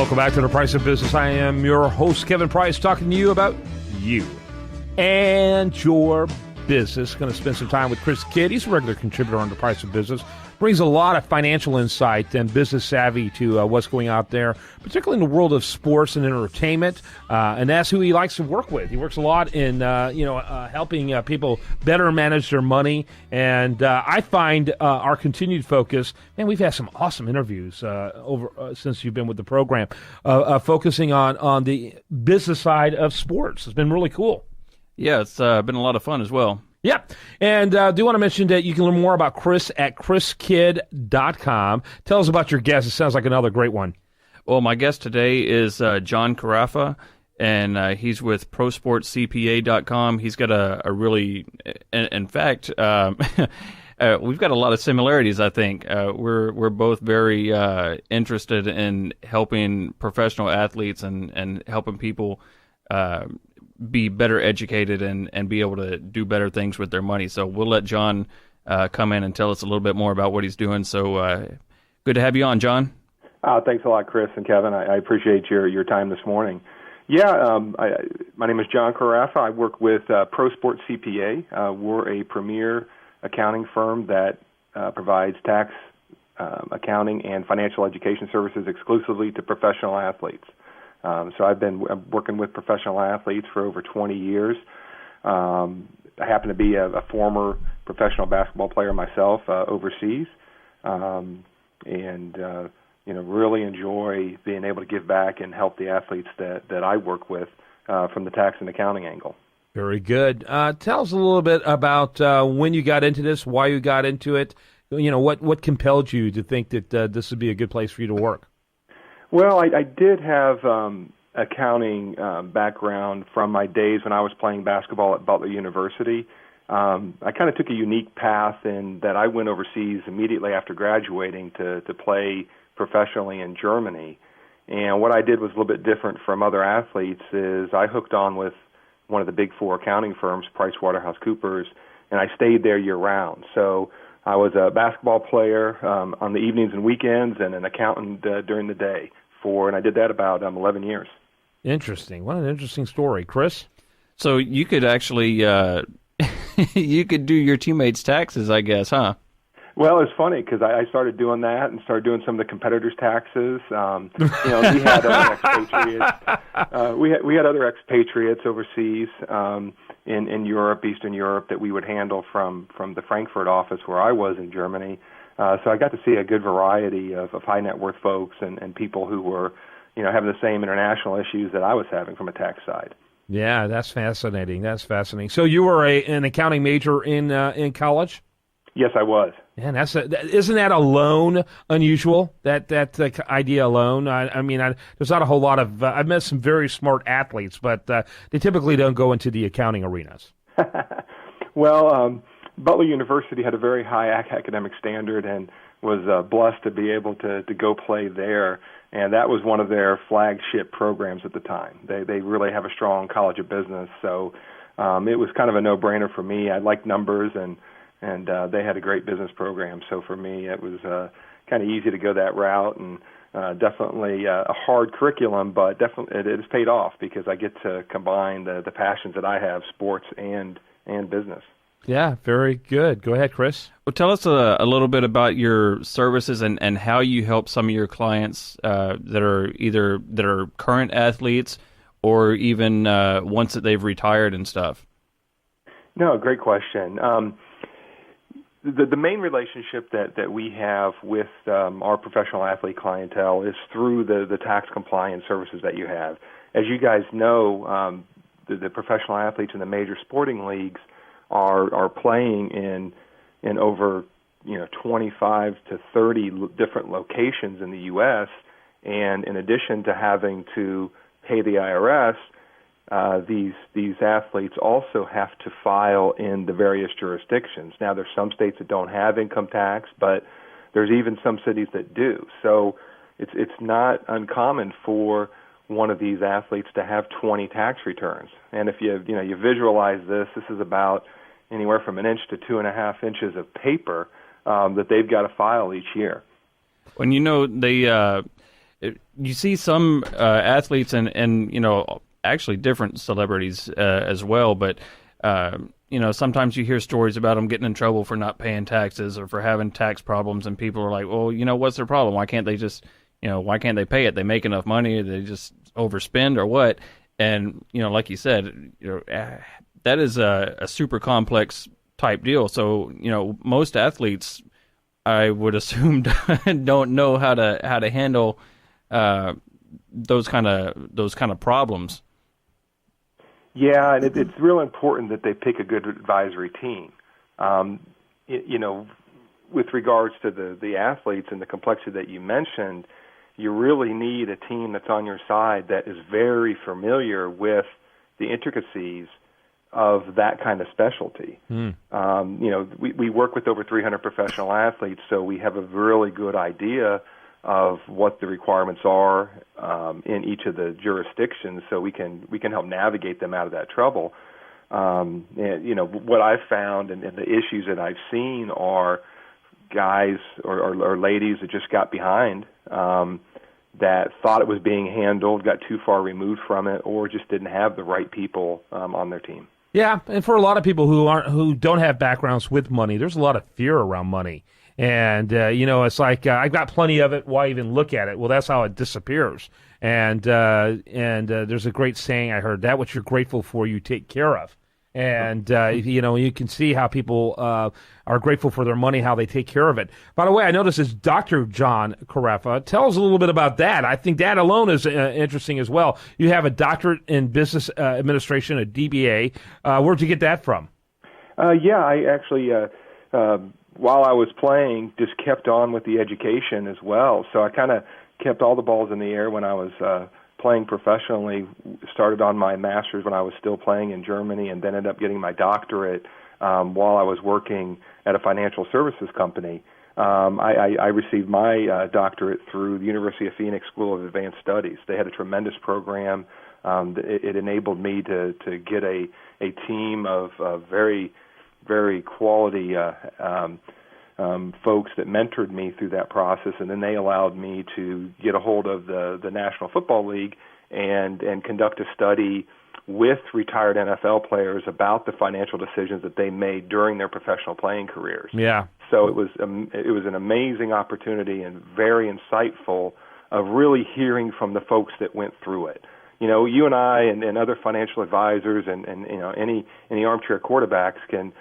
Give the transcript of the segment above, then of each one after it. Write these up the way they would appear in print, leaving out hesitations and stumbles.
Welcome back to The Price of Business. I am your host, Kevin Price, talking to you about you and your business. Going to spend some time with Chris Kidd. He's a regular contributor on The Price of Business. Brings a lot of financial insight and business savvy to what's going out there, particularly in the world of sports and entertainment. And that's who he likes to work with. He works a lot in helping people better manage their money. And I find our continued focus, man, we've had some awesome interviews since you've been with the program, focusing on the business side of sports. It's been really cool. Yeah, it's been a lot of fun as well. Yeah, and I do want to mention that you can learn more about Chris at chriskidd.com. Tell us about your guest. It sounds like another great one. Well, my guest today is John Karaffa, and he's with prosportscpa.com. He's got a really, in fact, we've got a lot of similarities, I think. We're both very interested in helping professional athletes and helping people be better educated and be able to do better things with their money. So we'll let John come in and tell us a little bit more about what he's doing. So good to have you on, John. Thanks a lot, Chris and Kevin. I appreciate your time this morning. Yeah, my name is John Karaffa. I work with Pro Sports CPA. We're a premier accounting firm that provides tax, accounting, and financial education services exclusively to professional athletes. So I've been working with professional athletes for over 20 years. I happen to be a former professional basketball player myself overseas, and really enjoy being able to give back and help the athletes that I work with from the tax and accounting angle. Very good. Tell us a little bit about when you got into this, why you got into it. What compelled you to think that this would be a good place for you to work? Well, I did have accounting background from my days when I was playing basketball at Butler University. I kind of took a unique path in that I went overseas immediately after graduating to play professionally in Germany. And what I did was a little bit different from other athletes is I hooked on with one of the big four accounting firms, PricewaterhouseCoopers, and I stayed there year-round. So I was a basketball player on the evenings and weekends and an accountant during the day. And I did that about 11 years. Interesting. What an interesting story. Chris? So you could actually, you could do your teammates' taxes, I guess, huh? Well, it's funny because I started doing that and started doing some of the competitors' taxes. We had other expatriates. We had other expatriates overseas in Europe, Eastern Europe, that we would handle from the Frankfurt office where I was in Germany. So I got to see a good variety of high net worth folks and people who were, having the same international issues that I was having from a tax side. Yeah, that's fascinating. So you were an accounting major in college? Yes, I was. Man, isn't that alone unusual? That idea alone. There's not a whole lot of. I've met some very smart athletes, but they typically don't go into the accounting arenas. Well. Butler University had a very high academic standard and was blessed to be able to go play there, and that was one of their flagship programs at the time. They really have a strong College of Business, so it was kind of a no-brainer for me. I liked numbers, and they had a great business program, so for me it was kind of easy to go that route, and definitely a hard curriculum, but definitely it has paid off because I get to combine the passions that I have, sports and business. Yeah, very good. Go ahead, Chris. Well, tell us a little bit about your services and how you help some of your clients that are current athletes or even once that they've retired and stuff. No, great question. The main relationship that we have with our professional athlete clientele is through the tax compliance services that you have. As you guys know, the professional athletes in the major sporting leagues are playing in over 25 to 30 different locations in the U.S. And in addition to having to pay the IRS, these athletes also have to file in the various jurisdictions. Now, there's some states that don't have income tax, but there's even some cities that do. So it's not uncommon for one of these athletes to have 20 tax returns. And if you visualize this is about anywhere from an inch to 2.5 inches of paper that they've got to file each year. When they you see some athletes and actually different celebrities as well, but sometimes you hear stories about them getting in trouble for not paying taxes or for having tax problems, and people are like, well, what's their problem? Why can't they just, why can't they pay it? They make enough money, they just overspend or what? And, like you said, that is a super complex type deal. So, most athletes, I would assume, don't know how to handle those kind of problems. Yeah, and it's real important that they pick a good advisory team. With regards to the athletes and the complexity that you mentioned, you really need a team that's on your side that is very familiar with the intricacies of that kind of specialty. We work with over 300 professional athletes, so we have a really good idea of what the requirements are in each of the jurisdictions, so we can help navigate them out of that trouble. What I've found and the issues that I've seen are guys or ladies that just got behind, that thought it was being handled, got too far removed from it, or just didn't have the right people on their team. Yeah, and for a lot of people who don't have backgrounds with money, there's a lot of fear around money. And, it's like, I've got plenty of it. Why even look at it? Well, that's how it disappears. And there's a great saying I heard, that which you're grateful for, you take care of. And, you can see how people are grateful for their money, how they take care of it. By the way, I noticed it's Dr. John Karaffa. Tell us a little bit about that. I think that alone is interesting as well. You have a doctorate in business administration, a DBA. Where'd you get that from? I actually... while I was playing, just kept on with the education as well. So I kind of kept all the balls in the air when I was playing professionally. Started on my master's when I was still playing in Germany, and then ended up getting my doctorate while I was working at a financial services company. I received my doctorate through the University of Phoenix School of Advanced Studies. They had a tremendous program. It enabled me to get a team of very very quality folks that mentored me through that process, and then they allowed me to get a hold of the National Football League and conduct a study with retired NFL players about the financial decisions that they made during their professional playing careers. Yeah. So it was an amazing opportunity and very insightful of really hearing from the folks that went through it. You and I and other financial advisors and any armchair quarterbacks can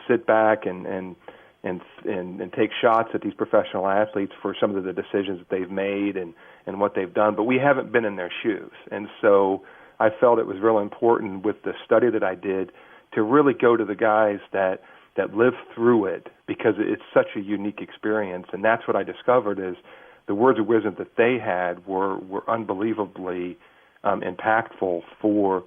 sit back and take shots at these professional athletes for some of the decisions that they've made and what they've done, but we haven't been in their shoes. And so I felt it was really important with the study that I did to really go to the guys that lived through it, because it's such a unique experience. And that's what I discovered is the words of wisdom that they had were unbelievably impactful for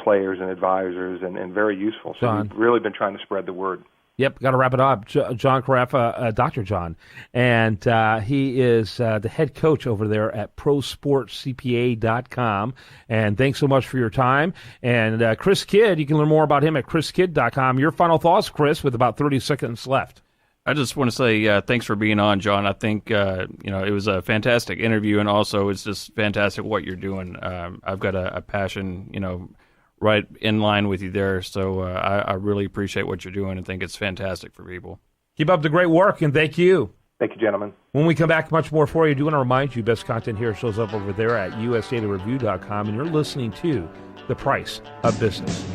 players and advisors and very useful. So we've really been trying to spread the word. Yep, got to wrap it up. John Karaffa, Dr. John, and he is the head coach over there at ProSportsCPA.com. And thanks so much for your time. And Chris Kidd, you can learn more about him at ChrisKidd.com. Your final thoughts, Chris, with about 30 seconds left. I just want to say thanks for being on, John. I think it was a fantastic interview, and also it's just fantastic what you're doing. I've got a passion, right in line with you there. So I really appreciate what you're doing and think it's fantastic for people. Keep up the great work, and thank you. Thank you, gentlemen. When we come back, much more for you. I do want to remind you, best content here shows up over there at usdailyreview.com, and you're listening to The Price of Business.